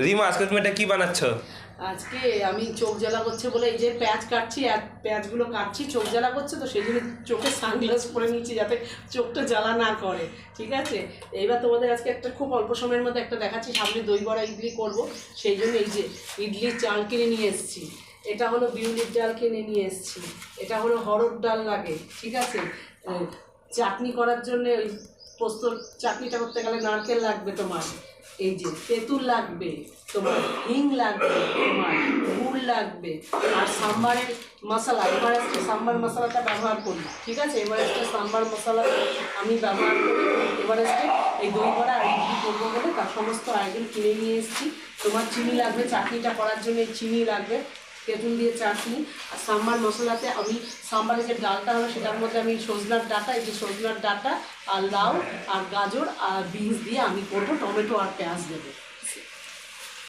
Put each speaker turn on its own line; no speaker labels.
রিমা আজকে তুমি এটা কি বানাচ্ছ?
আজকে আমি চোখ জ্বালা করছে বলে এই যে পেঁয়াজ কাটছি, আর পেঁয়াজগুলো কাটছি, চোখ জ্বালা করছে তো সেই জন্য চোখে সানগ্লাস পরে নিচ্ছি যাতে চোখটা জ্বালা না করে। ঠিক আছে, এইবার তোমাদের আজকে একটা খুব অল্প সময়ের মধ্যে একটা দেখাচ্ছি। সামনে দই বড়া ইডলি করব, সেই জন্য এই যে ইডলির চাল কিনে নিয়ে এসেছি। এটা হলো বিউলির ডাল কিনে নিয়ে এসেছি। এটা হলো হরড় ডাল লাগে। ঠিক আছে, চাটনি করার জন্য ওই পোস্তর চাটনিটা করতে গেলে নারকেল লাগবে তোমার, এই যে তেঁতুল লাগবে তোমার, হিং লাগবে তোমার, গুড় লাগবে, আর সাম্বারের মশলা এভারেস্টের সাম্বার মশলাটা ব্যবহার করি। ঠিক আছে, এভারেস্টের সাম্বার মশলা আমি ব্যবহার করি। এভারেস্টে এই দই বড়া আর ইডলি করবো বলে তার সমস্ত আইটেম কিনে নিয়ে এসেছি। তোমার চিনি লাগবে চাটনিটা করার জন্য, চিনি লাগবে, তেঁতুল দিয়ে চাটনি। আর সাম্বার মশলাতে আমি সাম্বারের যে ডালটা হবে সেটার মধ্যে আমি সজনার ডাঁটা, এই যে সজনার ডাঁটা আর লাউ আর গাজর আর বিনস দিয়ে আমি করবো, টমেটো আর পেঁয়াজ দেবো।